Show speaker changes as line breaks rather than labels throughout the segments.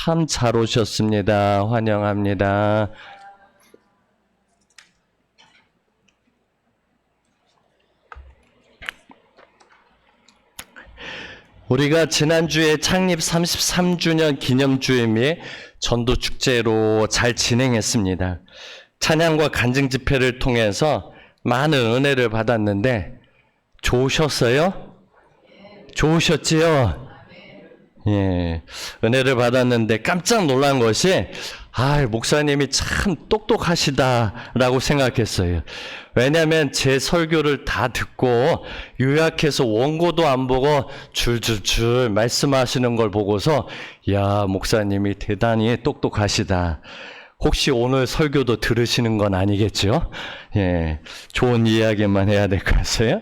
참 잘 오셨습니다. 환영합니다. 우리가 지난주에 창립 33주년 기념주일 전도축제로 잘 진행했습니다. 찬양과 간증 집회를 통해서 많은 은혜를 받았는데 좋으셨어요? 좋으셨지요? 예, 은혜를 받았는데 깜짝 놀란 것이 목사님이 참 똑똑하시다라고 생각했어요. 왜냐하면 제 설교를 다 듣고 요약해서 원고도 안 보고 줄줄줄 말씀하시는 걸 보고서 야, 목사님이 대단히 똑똑하시다. 혹시 오늘 설교도 들으시는 건 아니겠죠? 예, 좋은 이야기만 해야 될 것 같아요.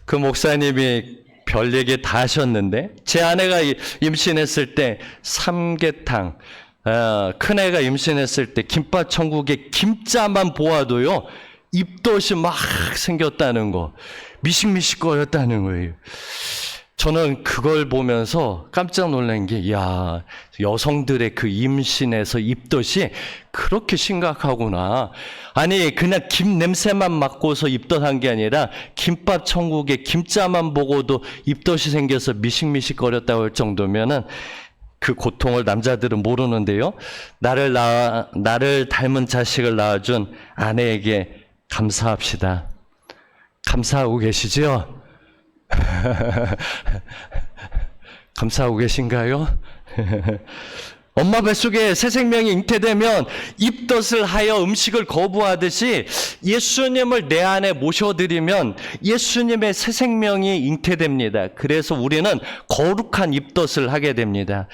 그 목사님이 별 얘기 다 하셨는데 제 아내가 임신했을 때 삼계탕, 큰애가 임신했을 때 김밥 천국에 김자만 보아도요 입덧이 막 생겼다는 거, 미식미식거렸다는 거예요. 저는 그걸 보면서 깜짝 놀란 게, 여성들의 그 임신에서 입덧이 그렇게 심각하구나. 아니, 그냥 김 냄새만 맡고서 입덧한 게 아니라 김밥 천국에 김자만 보고도 입덧이 생겨서 미식미식거렸다고 할 정도면은 그 고통을 남자들은 모르는데요. 나를 닮은 자식을 낳아준 아내에게 감사합시다. 감사하고 계시죠? 감사하고 계신가요? 엄마 뱃속에 새 생명이 잉태되면 입덧을 하여 음식을 거부하듯이 예수님을 내 안에 모셔드리면 예수님의 새 생명이 잉태됩니다. 그래서 우리는 거룩한 입덧을 하게 됩니다.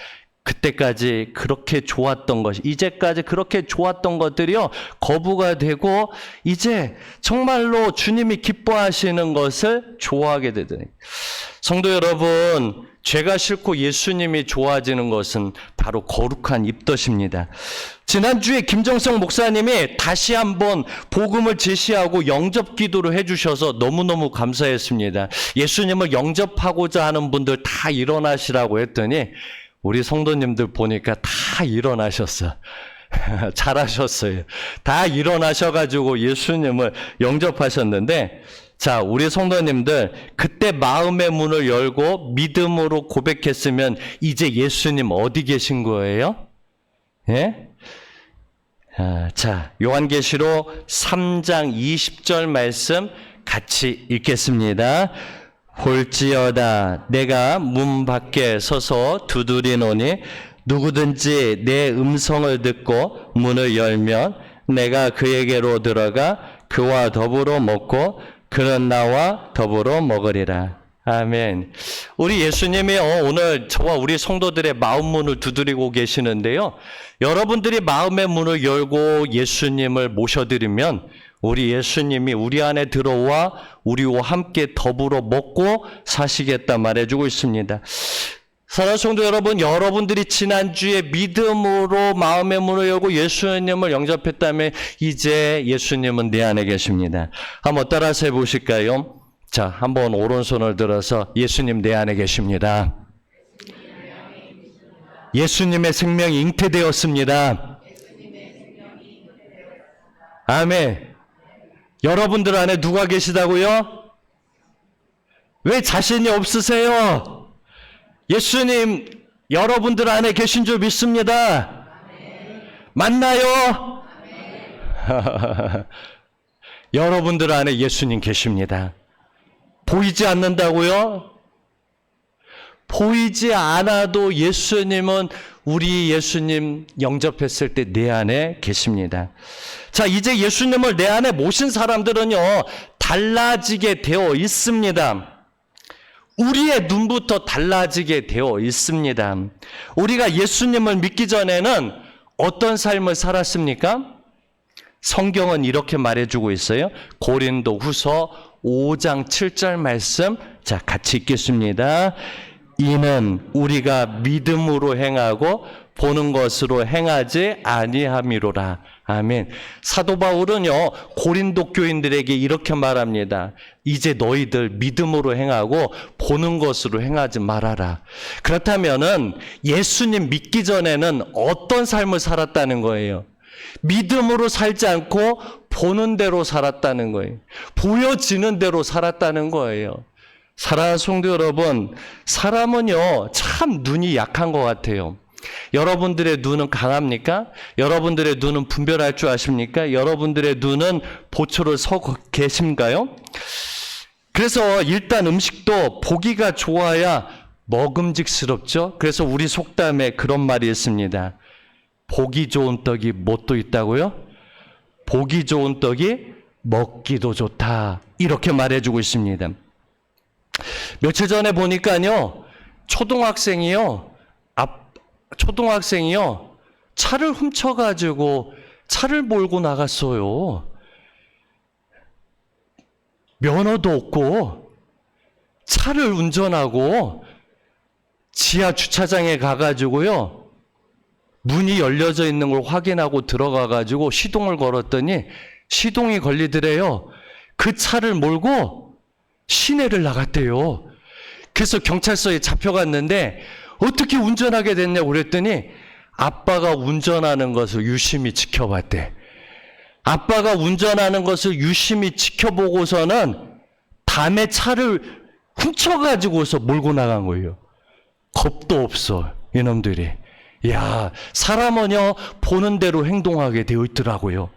그때까지 그렇게 좋았던 것이, 이제까지 그렇게 좋았던 것들이요 거부가 되고 이제 정말로 주님이 기뻐하시는 것을 좋아하게 되더니, 성도 여러분, 죄가 싫고 예수님이 좋아지는 것은 바로 거룩한 입덧입니다. 지난주에 김정성 목사님이 다시 한번 복음을 제시하고 영접 기도를 해주셔서 너무너무 감사했습니다. 예수님을 영접하고자 하는 분들 다 일어나시라고 했더니 우리 성도님들 보니까 다 일어나셨어. 잘하셨어요. 다 일어나셔가지고 예수님을 영접하셨는데, 자, 우리 성도님들 그때 마음의 문을 열고 믿음으로 고백했으면 이제 예수님 어디 계신 거예요? 예? 자, 요한계시록 3장 20절 말씀 같이 읽겠습니다. 볼지어다 내가 문 밖에 서서 두드리노니 누구든지 내 음성을 듣고 문을 열면 내가 그에게로 들어가 그와 더불어 먹고 그는 나와 더불어 먹으리라. 아멘. 우리 예수님이 오늘 저와 우리 성도들의 마음 문을 두드리고 계시는데요. 여러분들이 마음의 문을 열고 예수님을 모셔드리면 우리 예수님이 우리 안에 들어와 우리와 함께 더불어 먹고 사시겠다 말해주고 있습니다. 사랑하는 성도 여러분, 여러분들이 지난주에 믿음으로 마음의 문을 열고 예수님을 영접했다면 이제 예수님은 내 안에 계십니다. 한번 따라서 해보실까요? 자, 한번 오른손을 들어서 예수님 내 안에 계십니다. 예수님의 생명이 잉태되었습니다. 아멘. 여러분들 안에 누가 계시다고요? 왜 자신이 없으세요? 예수님 여러분들 안에 계신 줄 믿습니다. 맞나요? 여러분들 안에 예수님 계십니다. 보이지 않는다고요? 보이지 않아도 예수님은 우리 예수님 영접했을 때 내 안에 계십니다. 자, 이제 예수님을 내 안에 모신 사람들은요 달라지게 되어 있습니다. 우리의 눈부터 달라지게 되어 있습니다. 우리가 예수님을 믿기 전에는 어떤 삶을 살았습니까? 성경은 이렇게 말해주고 있어요. 고린도후서 5장 7절 말씀, 자 같이 읽겠습니다. 이는 우리가 믿음으로 행하고 보는 것으로 행하지 아니함이로라. 아멘. 사도 바울은요, 고린도 교인들에게 이렇게 말합니다. 이제 너희들 믿음으로 행하고 보는 것으로 행하지 말아라. 그렇다면은 예수님 믿기 전에는 어떤 삶을 살았다는 거예요? 믿음으로 살지 않고 보는 대로 살았다는 거예요. 보여지는 대로 살았다는 거예요. 사랑하는 성도 여러분, 사람은요, 참 눈이 약한 것 같아요. 여러분들의 눈은 강합니까? 여러분들의 눈은 분별할 줄 아십니까? 여러분들의 눈은 보초를 서고 계신가요? 그래서 일단 음식도 보기가 좋아야 먹음직스럽죠? 그래서 우리 속담에 그런 말이 있습니다. 보기 좋은 떡이 뭣도 있다고요? 보기 좋은 떡이 먹기도 좋다. 이렇게 말해주고 있습니다. 며칠 전에 보니까요, 초등학생이요, 차를 훔쳐가지고 차를 몰고 나갔어요. 면허도 없고 차를 운전하고 지하 주차장에 가가지고요, 문이 열려져 있는 걸 확인하고 들어가가지고 시동을 걸었더니 시동이 걸리더래요. 그 차를 몰고 시내를 나갔대요. 그래서 경찰서에 잡혀갔는데 어떻게 운전하게 됐냐고 그랬더니 아빠가 운전하는 것을 유심히 지켜봤대. 아빠가 운전하는 것을 유심히 지켜보고서는 남의 차를 훔쳐가지고서 몰고 나간 거예요. 겁도 없어, 이놈들이. 야, 사람은요, 보는 대로 행동하게 되어 있더라고요.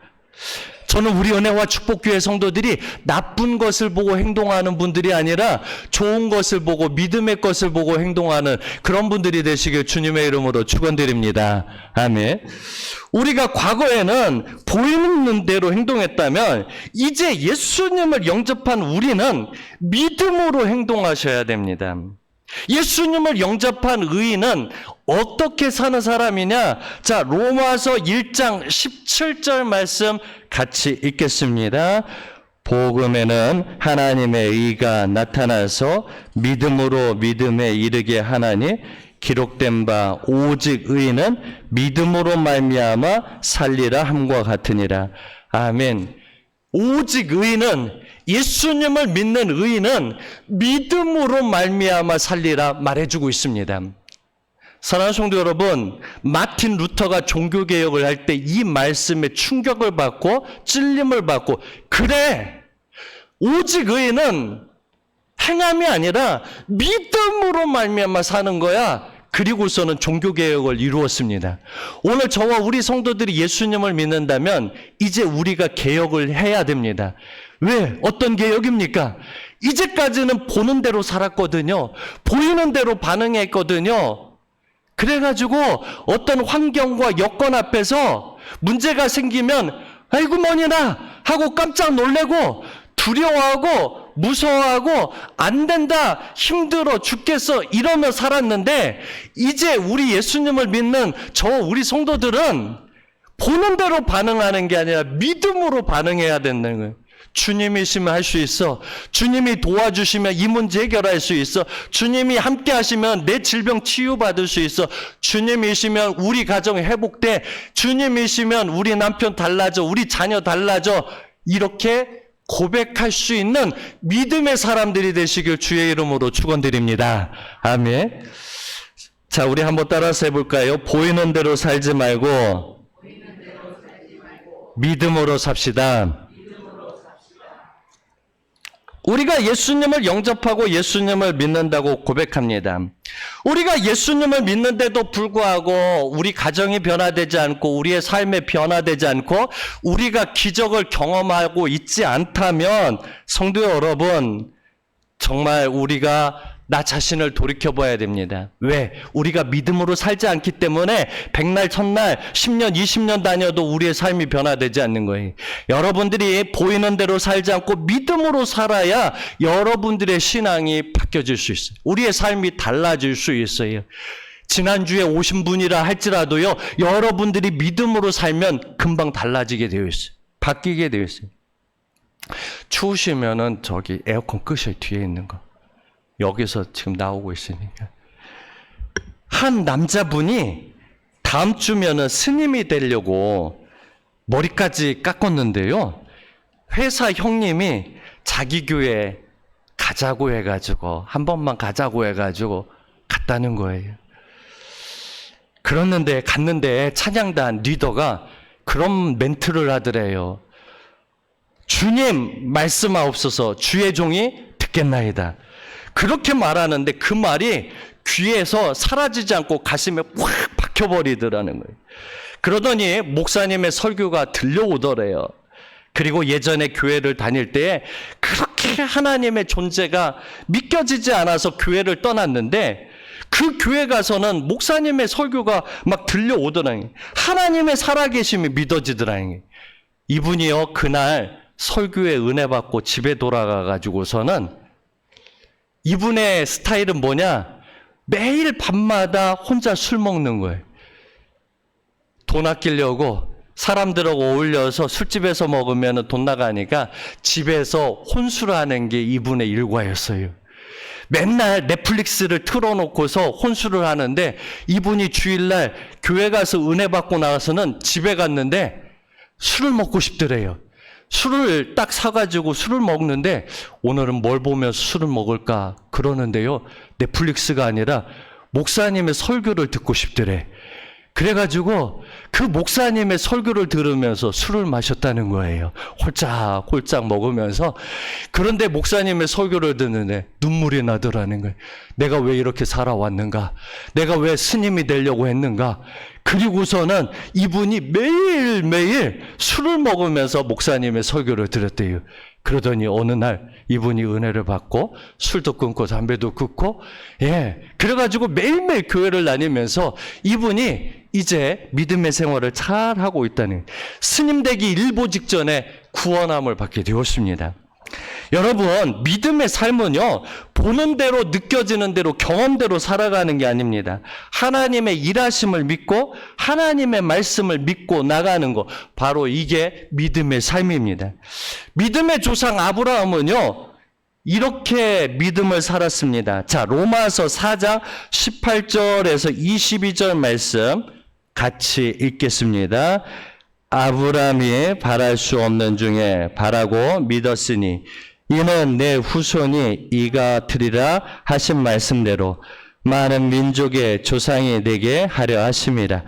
저는 우리 은혜와 축복교회 성도들이 나쁜 것을 보고 행동하는 분들이 아니라 좋은 것을 보고 믿음의 것을 보고 행동하는 그런 분들이 되시길 주님의 이름으로 축원드립니다. 아멘. 우리가 과거에는 보이는 대로 행동했다면 이제 예수님을 영접한 우리는 믿음으로 행동하셔야 됩니다. 예수님을 영접한 의인은 어떻게 사는 사람이냐? 자, 로마서 1장 17절 말씀 같이 읽겠습니다. 복음에는 하나님의 의가 나타나서 믿음으로 믿음에 이르게 하나니 기록된 바 오직 의인은 믿음으로 말미암아 살리라 함과 같으니라. 아멘. 오직 의인은, 예수님을 믿는 의인은 믿음으로 말미암아 살리라 말해주고 있습니다. 사랑하는 성도 여러분, 마틴 루터가 종교개혁을 할 때 이 말씀에 충격을 받고 찔림을 받고, 그래, 오직 의인은 행함이 아니라 믿음으로 말미암아 사는 거야. 그리고서는 종교개혁을 이루었습니다. 오늘 저와 우리 성도들이 예수님을 믿는다면 이제 우리가 개혁을 해야 됩니다. 왜? 어떤 개혁입니까? 이제까지는 보는 대로 살았거든요. 보이는 대로 반응했거든요. 그래가지고 어떤 환경과 여건 앞에서 문제가 생기면 아이고 뭐니나 하고 깜짝 놀래고 두려워하고 무서워하고 안 된다, 힘들어 죽겠어 이러며 살았는데, 이제 우리 예수님을 믿는 우리 성도들은 보는 대로 반응하는 게 아니라 믿음으로 반응해야 된다는 거예요. 주님이시면 할 수 있어. 주님이 도와주시면 이 문제 해결할 수 있어. 주님이 함께 하시면 내 질병 치유받을 수 있어. 주님이시면 우리 가정이 회복돼. 주님이시면 우리 남편 달라져. 우리 자녀 달라져. 이렇게 고백할 수 있는 믿음의 사람들이 되시길 주의 이름으로 축원드립니다. 아멘. 자, 우리 한번 따라서 해볼까요? 보이는 대로 살지 말고 믿음으로 삽시다. 우리가 예수님을 영접하고 예수님을 믿는다고 고백합니다. 우리가 예수님을 믿는데도 불구하고 우리 가정이 변화되지 않고 우리의 삶이 변화되지 않고 우리가 기적을 경험하고 있지 않다면, 성도 여러분, 정말 우리가 나 자신을 돌이켜봐야 됩니다. 왜? 우리가 믿음으로 살지 않기 때문에 백날 천날 10년 20년 다녀도 우리의 삶이 변화되지 않는 거예요. 여러분들이 보이는 대로 살지 않고 믿음으로 살아야 여러분들의 신앙이 바뀌어질 수 있어요. 우리의 삶이 달라질 수 있어요. 지난주에 오신 분이라 할지라도요, 여러분들이 믿음으로 살면 금방 달라지게 되어 있어요. 바뀌게 되어 있어요. 추우시면은 저기 에어컨 끄셔요. 뒤에 있는 거. 여기서 지금 나오고 있으니까. 한 남자분이 다음 주면은 스님이 되려고 머리까지 깎았는데요. 회사 형님이 자기 교회 가자고 해가지고, 한 번만 가자고 해가지고 갔다는 거예요. 그랬는데 갔는데 찬양단 리더가 그런 멘트를 하더래요. 주님 말씀하옵소서, 주의 종이 듣겠나이다. 그렇게 말하는데 그 말이 귀에서 사라지지 않고 가슴에 확 박혀버리더라는 거예요. 그러더니 목사님의 설교가 들려오더래요. 그리고 예전에 교회를 다닐 때에 그렇게 하나님의 존재가 믿겨지지 않아서 교회를 떠났는데, 그 교회 가서는 목사님의 설교가 막 들려오더라니. 하나님의 살아계심이 믿어지더라니. 이분이요, 그날 설교에 은혜 받고 집에 돌아가 가지고서는 이분의 스타일은 뭐냐? 매일 밤마다 혼자 술 먹는 거예요. 돈 아끼려고 사람들하고 어울려서 술집에서 먹으면 돈 나가니까 집에서 혼술하는 게 이분의 일과였어요. 맨날 넷플릭스를 틀어놓고서 혼술을 하는데, 이분이 주일날 교회 가서 은혜 받고 나와서는 집에 갔는데 술을 먹고 싶더래요. 술을 딱 사가지고 술을 먹는데, 오늘은 뭘 보면서 술을 먹을까 그러는데요, 넷플릭스가 아니라 목사님의 설교를 듣고 싶더래. 그래가지고 그 목사님의 설교를 들으면서 술을 마셨다는 거예요. 홀짝홀짝 먹으면서. 그런데 목사님의 설교를 듣는데 눈물이 나더라는 거예요. 내가 왜 이렇게 살아왔는가? 내가 왜 스님이 되려고 했는가? 그리고서는 이분이 매일매일 술을 먹으면서 목사님의 설교를 들었대요. 그러더니 어느 날 이분이 은혜를 받고 술도 끊고 담배도 끊고, 그래가지고 매일매일 교회를 다니면서 이분이 이제 믿음의 생활을 잘 하고 있다는, 스님 되기 일보 직전에 구원함을 받게 되었습니다. 여러분, 믿음의 삶은요, 보는 대로 느껴지는 대로 경험대로 살아가는 게 아닙니다. 하나님의 일하심을 믿고 하나님의 말씀을 믿고 나가는 거, 바로 이게 믿음의 삶입니다. 믿음의 조상 아브라함은요, 이렇게 믿음을 살았습니다. 자, 로마서 4장 18절에서 22절 말씀 같이 읽겠습니다. 아브라함이 바랄 수 없는 중에 바라고 믿었으니 이는 내 후손이 이가 되리라 하신 말씀대로 많은 민족의 조상이 되게 하려 하심이라.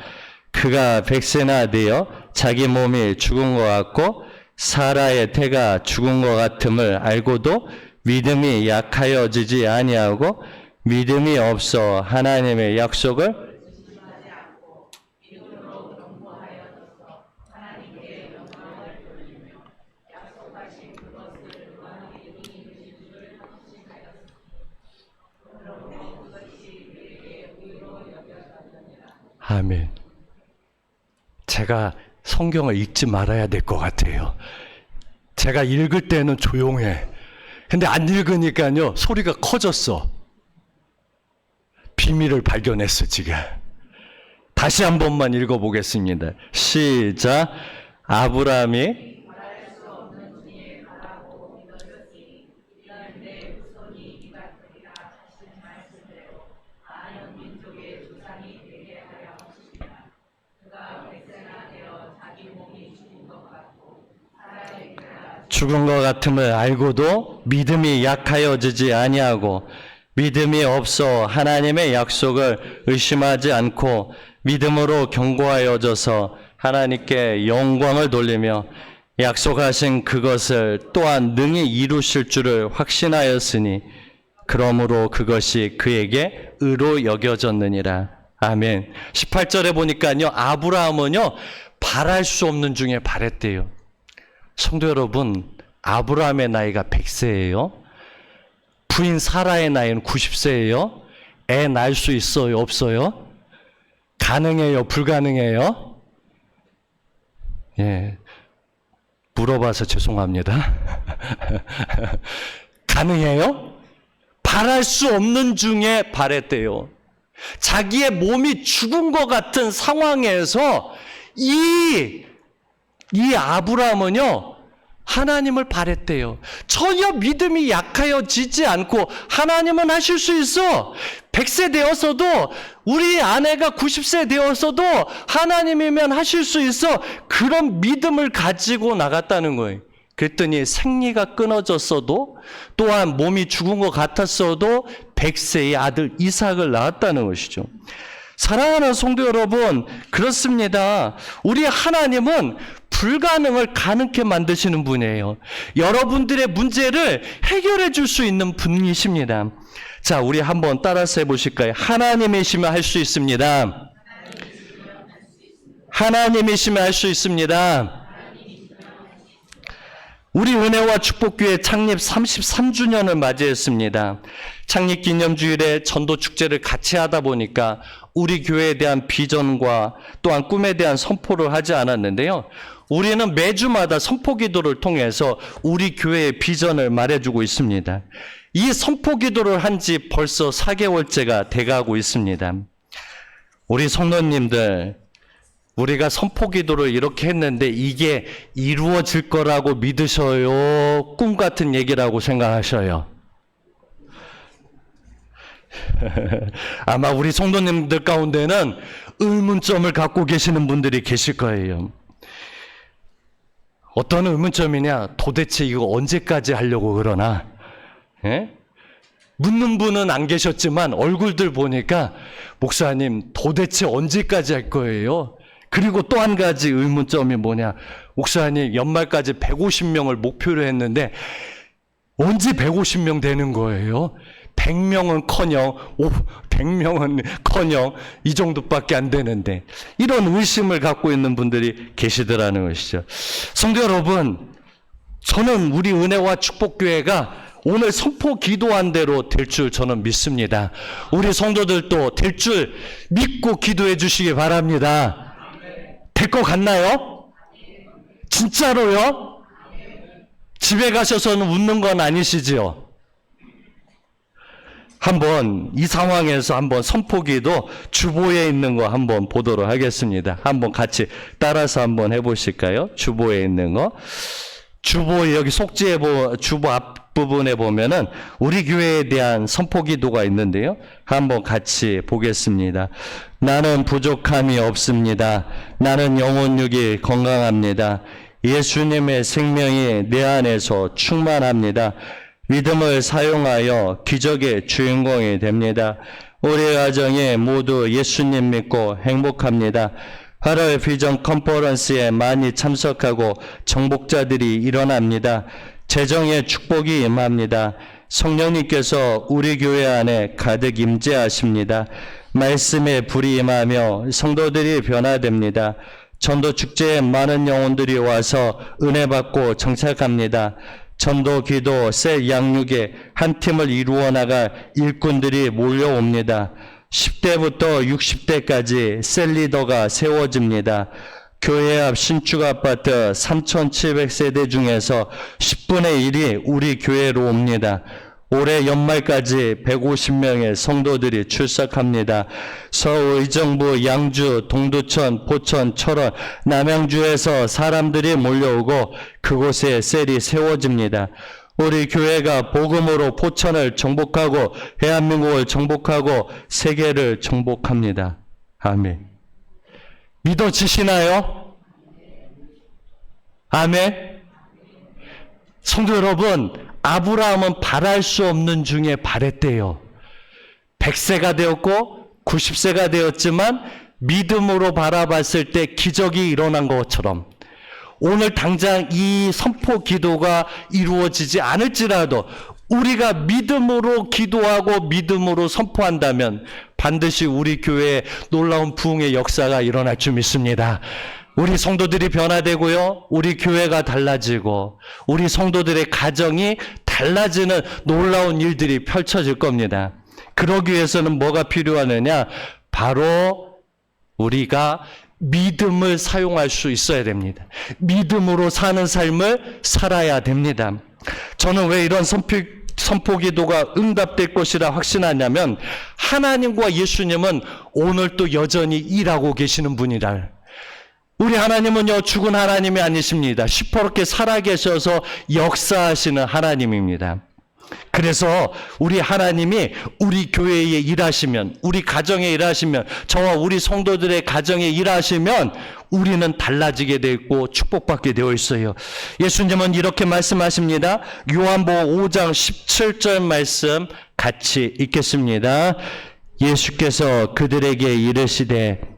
그가 100세나 되어 자기 몸이 죽은 것 같고 사라의 태가 죽은 것 같음을 알고도 믿음이 약하여지지 아니하고 믿음이 없어 하나님의 약속을 아멘. 제가 성경을 읽지 말아야 될 것 같아요. 제가 읽을 때는 조용해. 근데 안 읽으니까요, 소리가 커졌어. 비밀을 발견했어, 지금. 다시 한 번만 읽어보겠습니다. 시작. 아브라함이 죽은 것 같음을 알고도 믿음이 약하여지지 아니하고 믿음이 없어 하나님의 약속을 의심하지 않고 믿음으로 견고하여져서 하나님께 영광을 돌리며 약속하신 그것을 또한 능히 이루실 줄을 확신하였으니 그러므로 그것이 그에게 의로 여겨졌느니라. 아멘. 18절에 보니까요, 아브라함은요, 바랄 수 없는 중에 바랬대요. 성도 여러분, 아브라함의 나이가 100세예요. 부인 사라의 나이는 90세예요. 애 낳을 수 있어요? 없어요? 가능해요? 불가능해요? 물어봐서 죄송합니다. 가능해요? 바랄 수 없는 중에 바랬대요. 자기의 몸이 죽은 것 같은 상황에서 이 아브라함은요, 하나님을 바랬대요. 전혀 믿음이 약하여지지 않고 하나님은 하실 수 있어. 100세 되었어도 우리 아내가 90세 되었어도 하나님이면 하실 수 있어. 그런 믿음을 가지고 나갔다는 거예요. 그랬더니 생리가 끊어졌어도 또한 몸이 죽은 것 같았어도 100세의 아들 이삭을 낳았다는 것이죠. 사랑하는 성도 여러분, 그렇습니다. 우리 하나님은 불가능을 가능케 만드시는 분이에요. 여러분들의 문제를 해결해 줄 수 있는 분이십니다. 자, 우리 한번 따라서 해보실까요? 하나님이시면 할 수 있습니다. 하나님이시면 할 수 있습니다. 우리 은혜와 축복교회 창립 33주년을 맞이했습니다. 창립 기념주일에 전도 축제를 같이 하다 보니까 우리 교회에 대한 비전과 또한 꿈에 대한 선포를 하지 않았는데요. 우리는 매주마다 선포 기도를 통해서 우리 교회의 비전을 말해주고 있습니다. 이 선포 기도를 한 지 벌써 4개월째가 돼가고 있습니다. 우리 성도님들, 우리가 선포 기도를 이렇게 했는데 이게 이루어질 거라고 믿으셔요? 꿈 같은 얘기라고 생각하셔요? 아마 우리 성도님들 가운데는 의문점을 갖고 계시는 분들이 계실 거예요. 어떤 의문점이냐? 도대체 이거 언제까지 하려고 그러나? 예? 묻는 분은 안 계셨지만 얼굴들 보니까 목사님 도대체 언제까지 할 거예요? 그리고 또 한 가지 의문점이 뭐냐? 목사님 연말까지 150명을 목표로 했는데 언제 150명 되는 거예요? 100명은커녕 100명은커녕 이 정도밖에 안 되는데, 이런 의심을 갖고 있는 분들이 계시더라는 것이죠. 성도 여러분, 저는 우리 은혜와 축복교회가 오늘 선포 기도한 대로 될 줄 저는 믿습니다. 우리 성도들도 될 줄 믿고 기도해 주시기 바랍니다. 될 것 같나요? 진짜로요? 집에 가셔서는 웃는 건 아니시지요? 한번 이 상황에서 한번 선포기도 주보에 있는 거 한번 보도록 하겠습니다. 한번 같이 따라서 한번 해보실까요? 주보에 있는 거. 주보 여기 속지에 주보 앞부분에 보면은 우리 교회에 대한 선포기도가 있는데요. 한번 같이 보겠습니다. 나는 부족함이 없습니다. 나는 영혼육이 건강합니다. 예수님의 생명이 내 안에서 충만합니다. 믿음을 사용하여 기적의 주인공이 됩니다. 우리 가정에 모두 예수님 믿고 행복합니다. 8월 비전 컨퍼런스에 많이 참석하고 정복자들이 일어납니다. 재정의 축복이 임합니다. 성령님께서 우리 교회 안에 가득 임재하십니다. 말씀에 불이 임하며 성도들이 변화됩니다. 전도 축제에 많은 영혼들이 와서 은혜 받고 정착합니다. 전도 기도 새 양육에 한 팀을 이루어 나갈 일꾼들이 몰려옵니다. 10대부터 60대까지 셀 리더가 세워집니다. 교회 앞 신축 아파트 3,700세대 중에서 10분의 1이 우리 교회로 옵니다. 올해 연말까지 150명의 성도들이 출석합니다. 서의정부, 양주, 동두천, 포천, 철원, 남양주에서 사람들이 몰려오고 그곳에 셀이 세워집니다. 우리 교회가 복음으로 포천을 정복하고 대한민국을 정복하고 세계를 정복합니다. 아멘. 믿어지시나요? 아멘. 성도 여러분, 아브라함은 바랄 수 없는 중에 바랬대요. 100세가 되었고 90세가 되었지만 믿음으로 바라봤을 때 기적이 일어난 것처럼 오늘 당장 이 선포 기도가 이루어지지 않을지라도 우리가 믿음으로 기도하고 믿음으로 선포한다면 반드시 우리 교회에 놀라운 부흥의 역사가 일어날 줄 믿습니다. 우리 성도들이 변화되고요, 우리 교회가 달라지고 우리 성도들의 가정이 달라지는 놀라운 일들이 펼쳐질 겁니다. 그러기 위해서는 뭐가 필요하느냐? 바로 우리가 믿음을 사용할 수 있어야 됩니다. 믿음으로 사는 삶을 살아야 됩니다. 저는 왜 이런 선포 기도가 응답될 것이라 확신하냐면 하나님과 예수님은 오늘도 여전히 일하고 계시는 분이라. 우리 하나님은요, 죽은 하나님이 아니십니다. 시퍼렇게 살아계셔서 역사하시는 하나님입니다. 그래서 우리 하나님이 우리 교회에 일하시면, 우리 가정에 일하시면, 저와 우리 성도들의 가정에 일하시면 우리는 달라지게 되어 있고 축복받게 되어 있어요. 예수님은 이렇게 말씀하십니다. 요한복음 5장 17절 말씀 같이 읽겠습니다. 예수께서 그들에게 이르시되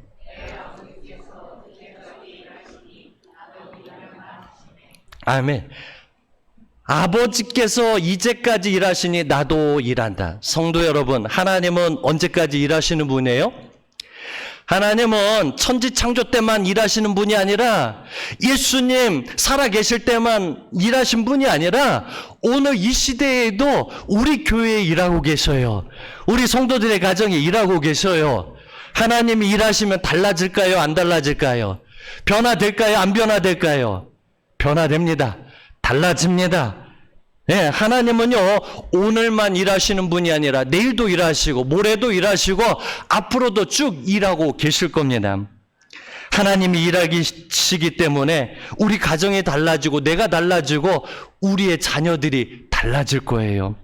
아멘. 아버지께서 이제까지 일하시니 나도 일한다. 성도 여러분, 하나님은 언제까지 일하시는 분이에요? 하나님은 천지 창조 때만 일하시는 분이 아니라 예수님 살아계실 때만 일하신 분이 아니라 오늘 이 시대에도 우리 교회에 일하고 계셔요. 우리 성도들의 가정에 일하고 계셔요. 하나님이 일하시면 달라질까요? 안 달라질까요? 변화될까요? 안 변화될까요? 변화됩니다. 달라집니다. 네, 하나님은요, 오늘만 일하시는 분이 아니라 내일도 일하시고 모레도 일하시고 앞으로도 쭉 일하고 계실 겁니다. 하나님이 일하시기 때문에 우리 가정이 달라지고 내가 달라지고 우리의 자녀들이 달라질 거예요.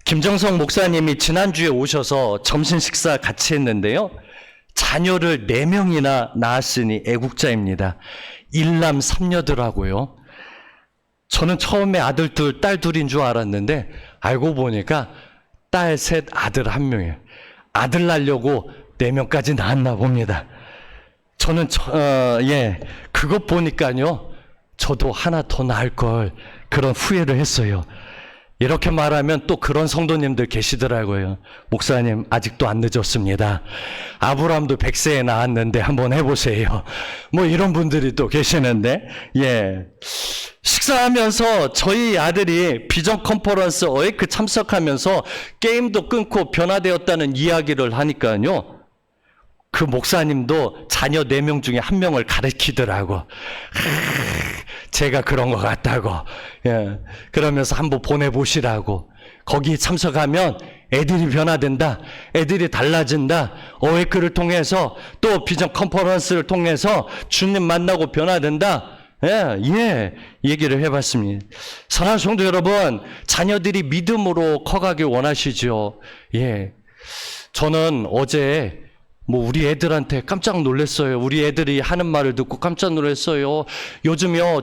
김정성 목사님이 지난주에 오셔서 점심 식사 같이 했는데요. 자녀를 4명이나 낳았으니 애국자입니다. 일남 삼녀더라고요. 저는 처음에 아들 둘, 딸 둘인 줄 알았는데 알고 보니까 딸 셋, 아들 1명이에요. 아들 낳으려고 4명까지 낳았나 봅니다. 저는 그것 보니까요, 저도 하나 더 낳을 걸 그런 후회를 했어요. 이렇게 말하면 또 그런 성도님들 계시더라고요. 목사님, 아직도 안 늦었습니다. 아브라함도 100세에 낳았는데 한번 해보세요. 뭐 이런 분들이 또 계시는데, 식사하면서 저희 아들이 비전 컨퍼런스 어웨이크 참석하면서 게임도 끊고 변화되었다는 이야기를 하니까요. 그 목사님도 자녀 4명 중에 1명을 가르치더라고. 제가 그런 것 같다고. 그러면서 한번 보내보시라고. 거기 참석하면 애들이 변화된다. 애들이 달라진다. 어웨이크를 통해서 또 비전 컨퍼런스를 통해서 주님 만나고 변화된다. 얘기를 해봤습니다. 사랑하는 성도 여러분, 자녀들이 믿음으로 커가길 원하시죠. 저는 어제 우리 애들한테 깜짝 놀랐어요. 우리 애들이 하는 말을 듣고 깜짝 놀랐어요. 요즘요,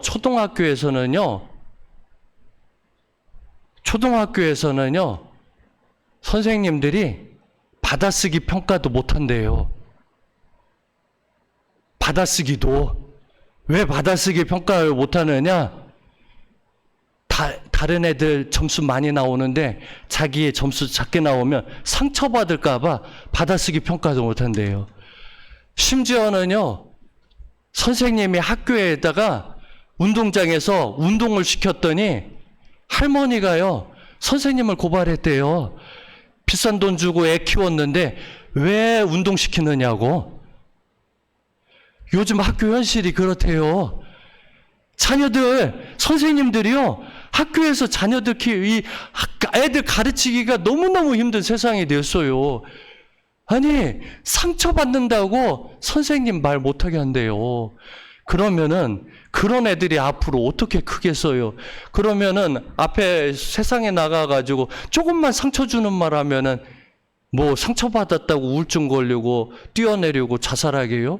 초등학교에서는요, 선생님들이 받아쓰기 평가도 못한대요. 받아쓰기도. 왜 받아쓰기 평가를 못하느냐? 다른 애들 점수 많이 나오는데 자기의 점수 작게 나오면 상처받을까봐 받아쓰기 평가도 못한대요. 심지어는요, 선생님이 학교에다가 운동장에서 운동을 시켰더니 할머니가요, 선생님을 고발했대요. 비싼 돈 주고 애 키웠는데 왜 운동시키느냐고. 요즘 학교 현실이 그렇대요. 자녀들, 선생님들이요, 학교에서 자녀들 애들 가르치기가 너무너무 힘든 세상이 됐어요. 아니, 상처받는다고 선생님 말 못하게 한대요. 그러면은 그런 애들이 앞으로 어떻게 크겠어요? 그러면은 앞에 세상에 나가가지고 조금만 상처 주는 말 하면은 상처받았다고 우울증 걸리고 뛰어내리고 자살하게요?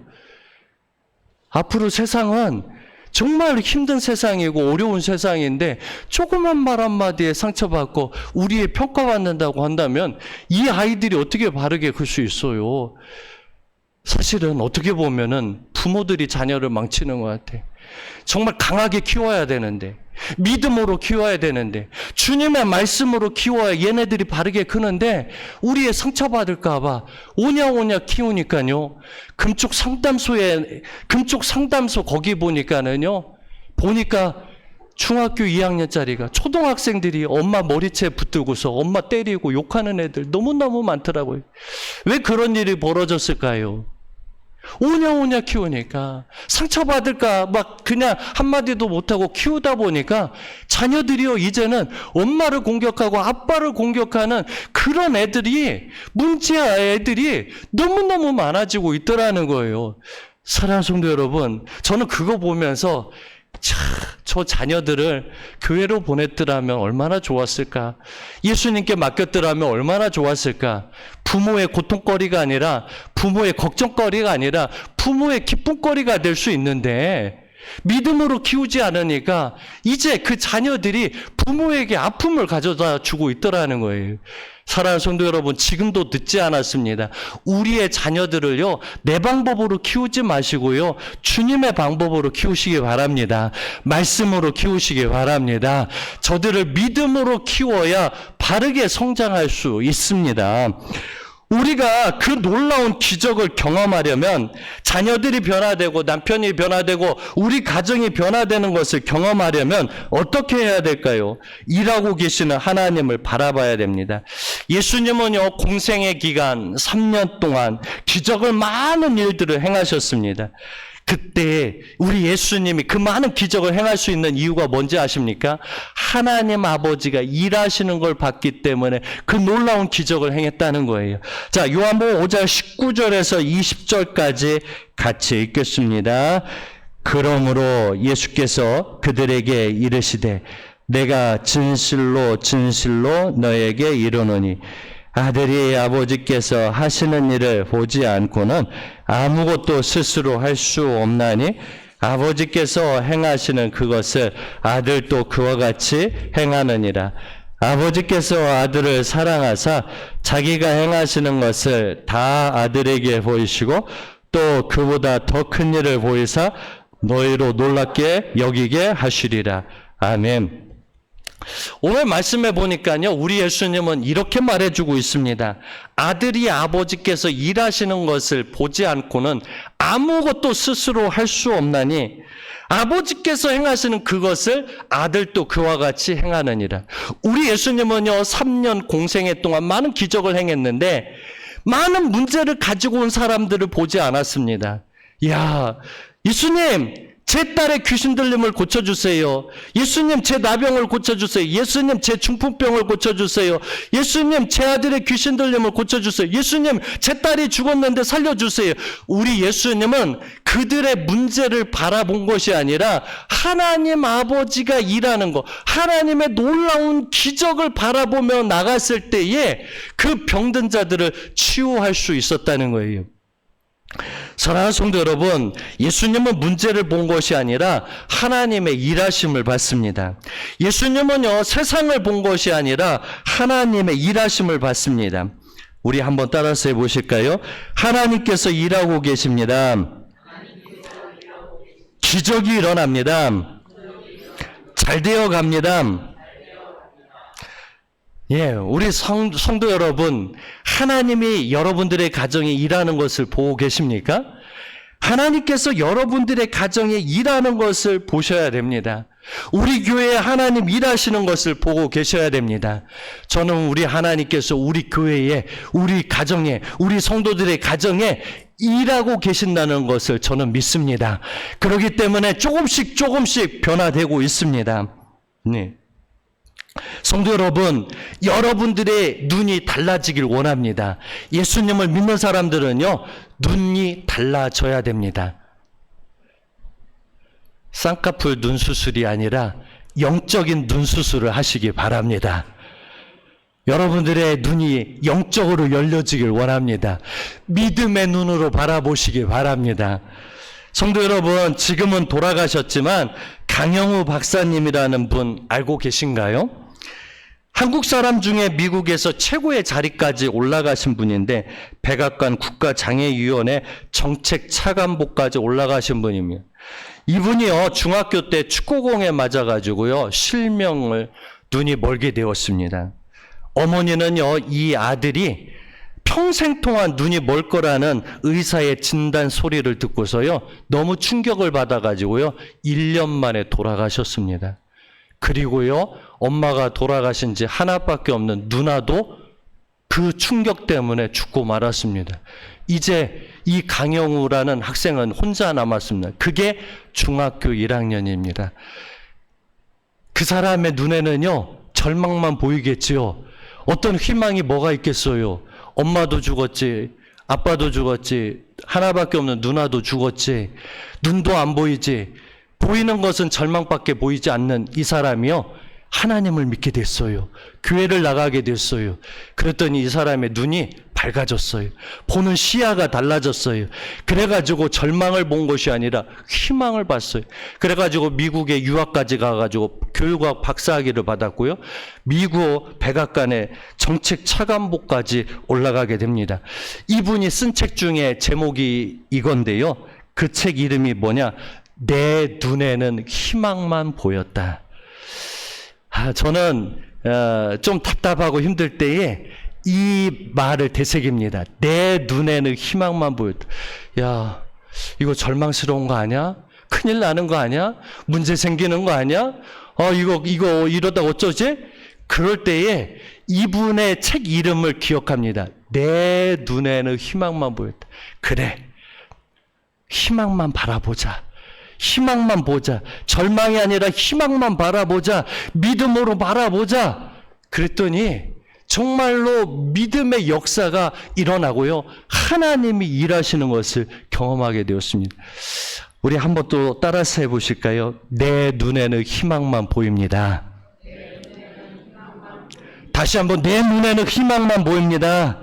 앞으로 세상은 정말 힘든 세상이고 어려운 세상인데 조그만 말 한마디에 상처받고 우리의 평가받는다고 한다면 이 아이들이 어떻게 바르게 클 수 있어요? 사실은 어떻게 보면은 부모들이 자녀를 망치는 것 같아. 정말 강하게 키워야 되는데, 믿음으로 키워야 되는데, 주님의 말씀으로 키워야 얘네들이 바르게 크는데 우리의 상처받을까봐 오냐오냐 키우니까요. 금쪽 상담소 거기 보니까 중학교 2학년짜리가 초등학생들이 엄마 머리채 붙들고서 엄마 때리고 욕하는 애들 너무너무 많더라고요. 왜 그런 일이 벌어졌을까요? 오냐오냐 키우니까 상처받을까 그냥 한마디도 못하고 키우다 보니까 자녀들이요, 이제는 엄마를 공격하고 아빠를 공격하는 그런 애들이, 문제 애들이 너무너무 많아지고 있더라는 거예요. 사랑하는 성도 여러분, 저는 그거 보면서 저 자녀들을 교회로 보냈더라면 얼마나 좋았을까? 예수님께 맡겼더라면 얼마나 좋았을까? 부모의 고통거리가 아니라, 부모의 걱정거리가 아니라 부모의 기쁨거리가 될 수 있는데 믿음으로 키우지 않으니까 이제 그 자녀들이 부모에게 아픔을 가져다 주고 있더라는 거예요. 사랑하는 성도 여러분, 지금도 늦지 않았습니다. 우리의 자녀들을요, 내 방법으로 키우지 마시고요, 주님의 방법으로 키우시기 바랍니다. 말씀으로 키우시기 바랍니다. 저들을 믿음으로 키워야 바르게 성장할 수 있습니다. 우리가 그 놀라운 기적을 경험하려면 자녀들이 변화되고 남편이 변화되고 우리 가정이 변화되는 것을 경험하려면 어떻게 해야 될까요? 일하고 계시는 하나님을 바라봐야 됩니다. 예수님은요, 공생의 기간 3년 동안 기적을 많은 일들을 행하셨습니다. 그때 우리 예수님이 그 많은 기적을 행할 수 있는 이유가 뭔지 아십니까? 하나님 아버지가 일하시는 걸 봤기 때문에 그 놀라운 기적을 행했다는 거예요. 자, 요한복음 5장 19절에서 20절까지 같이 읽겠습니다. 그러므로 예수께서 그들에게 이르시되 내가 진실로 진실로 너에게 이르노니 아들이 아버지께서 하시는 일을 보지 않고는 아무것도 스스로 할 수 없나니 아버지께서 행하시는 그것을 아들도 그와 같이 행하느니라. 아버지께서 아들을 사랑하사 자기가 행하시는 것을 다 아들에게 보이시고 또 그보다 더 큰 일을 보이사 너희로 놀랍게 여기게 하시리라. 아멘. 오늘 말씀해 보니까요, 우리 예수님은 이렇게 말해주고 있습니다. 아들이 아버지께서 일하시는 것을 보지 않고는 아무것도 스스로 할 수 없나니 아버지께서 행하시는 그것을 아들도 그와 같이 행하느니라. 우리 예수님은요, 3년 공생애 동안 많은 기적을 행했는데 많은 문제를 가지고 온 사람들을 보지 않았습니다. 야, 예수님, 제 딸의 귀신 들림을 고쳐주세요. 예수님, 제 나병을 고쳐주세요. 예수님, 제 중풍병을 고쳐주세요. 예수님, 제 아들의 귀신 들림을 고쳐주세요. 예수님, 제 딸이 죽었는데 살려주세요. 우리 예수님은 그들의 문제를 바라본 것이 아니라 하나님 아버지가 일하는 것, 하나님의 놀라운 기적을 바라보며 나갔을 때에 그 병든 자들을 치유할 수 있었다는 거예요. 사랑하는 성도 여러분, 예수님은 문제를 본 것이 아니라 하나님의 일하심을 봤습니다. 예수님은요, 세상을 본 것이 아니라 하나님의 일하심을 봤습니다. 우리 한번 따라서 해보실까요? 하나님께서 일하고 계십니다. 기적이 일어납니다. 잘 되어 갑니다. 예, 우리 성도 여러분, 하나님이 여러분들의 가정에 일하는 것을 보고 계십니까? 하나님께서 여러분들의 가정에 일하는 것을 보셔야 됩니다. 우리 교회에 하나님 일하시는 것을 보고 계셔야 됩니다. 저는 우리 하나님께서 우리 교회에, 우리 가정에, 우리 성도들의 가정에 일하고 계신다는 것을 저는 믿습니다. 그렇기 때문에 조금씩 변화되고 있습니다. 네. 성도 여러분, 여러분들의 눈이 달라지길 원합니다. 예수님을 믿는 사람들은요, 눈이 달라져야 됩니다. 쌍꺼풀 눈 수술이 아니라 영적인 눈 수술을 하시기 바랍니다. 여러분들의 눈이 영적으로 열려지길 원합니다. 믿음의 눈으로 바라보시기 바랍니다. 성도 여러분, 지금은 돌아가셨지만 강영우 박사님이라는 분 알고 계신가요? 한국 사람 중에 미국에서 최고의 자리까지 올라가신 분인데 백악관 국가장애위원회 정책차관보까지 올라가신 분입니다. 이분이요, 중학교 때 축구공에 맞아가지고요, 실명을 눈이 멀게 되었습니다. 어머니는요, 이 아들이 평생 동안 눈이 멀 거라는 의사의 진단 소리를 듣고서요, 너무 충격을 받아가지고요, 1년 만에 돌아가셨습니다. 그리고요, 엄마가 돌아가신 지 하나밖에 없는 누나도 그 충격 때문에 죽고 말았습니다. 이제 이 강영우라는 학생은 혼자 남았습니다. 그게 중학교 1학년입니다. 그 사람의 눈에는요, 절망만 보이겠지요. 어떤 희망이 뭐가 있겠어요. 엄마도 죽었지, 아빠도 죽었지. 하나밖에 없는 누나도 죽었지. 눈도 안 보이지. 보이는 것은 절망밖에 보이지 않는 이 사람이요, 하나님을 믿게 됐어요. 교회를 나가게 됐어요. 그랬더니 이 사람의 눈이 밝아졌어요. 보는 시야가 달라졌어요. 그래가지고 절망을 본 것이 아니라 희망을 봤어요. 그래가지고 미국에 유학까지 가가지고 교육학 박사학위를 받았고요. 미국 백악관의 정책 차관보까지 올라가게 됩니다. 이분이 쓴 책 중에 제목이 이건데요. 그 책 이름이 뭐냐? 내 눈에는 희망만 보였다. 저는 좀 답답하고 힘들 때에 이 말을 되새깁니다. 내 눈에는 희망만 보였다. 야, 이거 절망스러운 거 아니야? 큰일 나는 거 아니야? 문제 생기는 거 아니야? 이거 이러다 어쩌지? 그럴 때에 이분의 책 이름을 기억합니다. 내 눈에는 희망만 보였다. 그래, 희망만 바라보자. 희망만 보자. 절망이 아니라 희망만 바라보자. 믿음으로 바라보자. 그랬더니 정말로 믿음의 역사가 일어나고요, 하나님이 일하시는 것을 경험하게 되었습니다. 우리 한번 또 따라서 해보실까요? 내 눈에는 희망만 보입니다. 다시 한번, 내 눈에는 희망만 보입니다.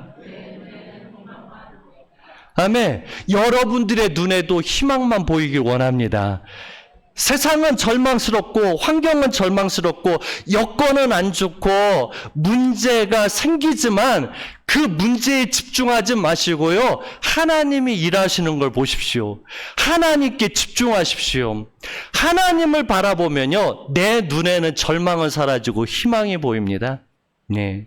아멘. 여러분들의 눈에도 희망만 보이길 원합니다. 세상은 절망스럽고 환경은 절망스럽고 여건은 안 좋고 문제가 생기지만 그 문제에 집중하지 마시고요, 하나님이 일하시는 걸 보십시오. 하나님께 집중하십시오. 하나님을 바라보면요, 내 눈에는 절망은 사라지고 희망이 보입니다. 네.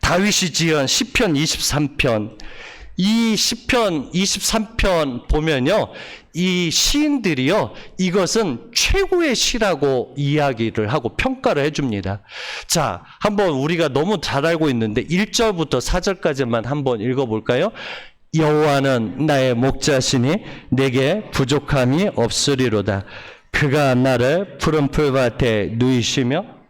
다윗이 지은 시편 23편, 이 시편 23편 보면요, 이 시인들이요, 이것은 최고의 시라고 이야기를 하고 평가를 해줍니다. 자, 한번 우리가 너무 잘 알고 있는데 1절부터 4절까지만 한번 읽어볼까요? 여호와는 나의 목자시니 내게 부족함이 없으리로다. 그가 나를 푸른 풀밭에 누이시며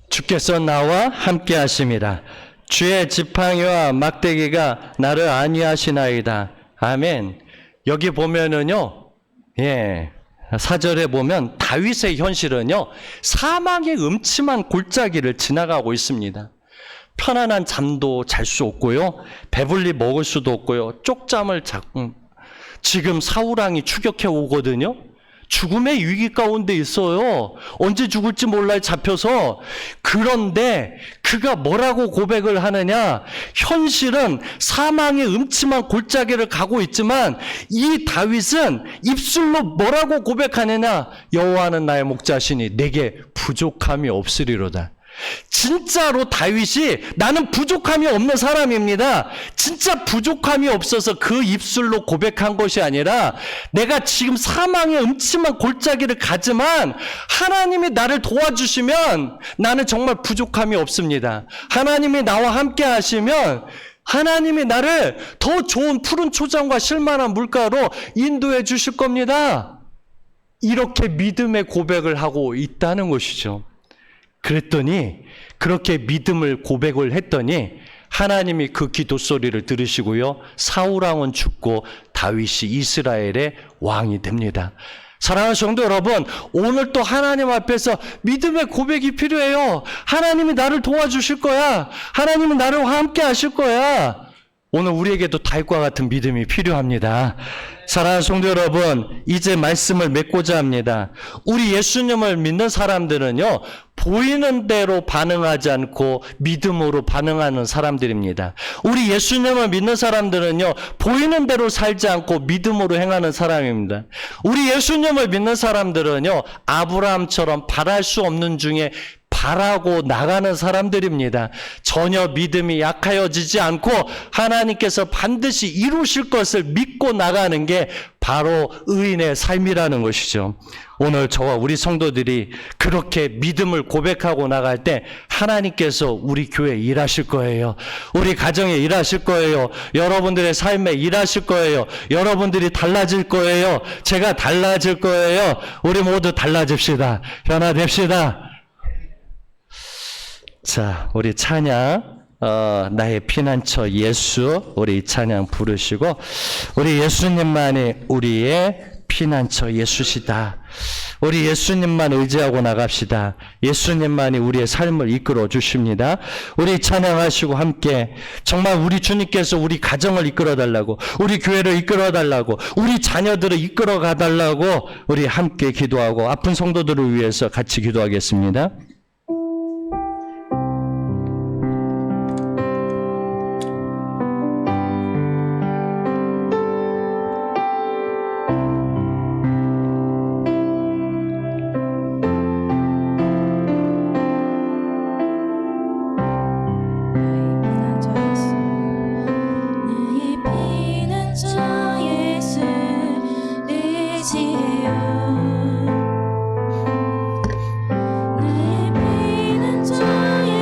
주께서 나와 함께 하심이라. 주의 지팡이와 막대기가 나를 안위하시나이다. 아멘. 여기 보면은요, 4절에 보면 다윗의 현실은요, 사망의 음침한 골짜기를 지나가고 있습니다. 편안한 잠도 잘 수 없고요, 배불리 먹을 수도 없고요, 쪽잠을 자고, 지금 사울왕이 추격해 오거든요. 죽음의 위기 가운데 있어요. 언제 죽을지 몰라요, 잡혀서. 그런데 그가 뭐라고 고백을 하느냐? 현실은 사망의 음침한 골짜기를 가고 있지만 이 다윗은 입술로 뭐라고 고백하느냐? 여호와는 나의 목자시니 내게 부족함이 없으리로다. 진짜로 다윗이 나는 부족함이 없는 사람입니다. 진짜 부족함이 없어서 그 입술로 고백한 것이 아니라 내가 지금 사망의 음침한 골짜기를 가지만 하나님이 나를 도와주시면 나는 정말 부족함이 없습니다. 하나님이 나와 함께 하시면 하나님이 나를 더 좋은 푸른 초장과 실만한 물가로 인도해 주실 겁니다. 이렇게 믿음의 고백을 하고 있다는 것이죠. 그랬더니 그렇게 믿음을 고백을 했더니 하나님이 그 기도 소리를 들으시고요, 사울왕은 죽고 다윗이 이스라엘의 왕이 됩니다. 사랑하는 성도 여러분, 오늘 또 하나님 앞에서 믿음의 고백이 필요해요. 하나님이 나를 도와주실 거야. 하나님이 나를 함께 하실 거야. 오늘 우리에게도 다윗과 같은 믿음이 필요합니다. 사랑하는 성도 여러분, 이제 말씀을 맺고자 합니다. 우리 예수님을 믿는 사람들은요, 보이는 대로 반응하지 않고 믿음으로 반응하는 사람들입니다. 우리 예수님을 믿는 사람들은요, 보이는 대로 살지 않고 믿음으로 행하는 사람입니다. 우리 예수님을 믿는 사람들은요, 아브라함처럼 바랄 수 없는 중에 바라고 나가는 사람들입니다. 전혀 믿음이 약하여지지 않고 하나님께서 반드시 이루실 것을 믿고 나가는 게 바로 의인의 삶이라는 것이죠. 오늘 저와 우리 성도들이 그렇게 믿음을 고백하고 나갈 때 하나님께서 우리 교회에 일하실 거예요. 우리 가정에 일하실 거예요. 여러분들의 삶에 일하실 거예요. 여러분들이 달라질 거예요. 제가 달라질 거예요. 우리 모두 달라집시다. 변화됩시다. 자, 우리 찬양 나의 피난처 예수, 우리 찬양 부르시고, 우리 예수님만이 우리의 피난처 예수시다. 우리 예수님만 의지하고 나갑시다. 예수님만이 우리의 삶을 이끌어 주십니다. 우리 찬양하시고 함께 정말 우리 주님께서 우리 가정을 이끌어 달라고, 우리 교회를 이끌어 달라고, 우리 자녀들을 이끌어 가달라고 우리 함께 기도하고 아픈 성도들을 위해서 같이 기도하겠습니다.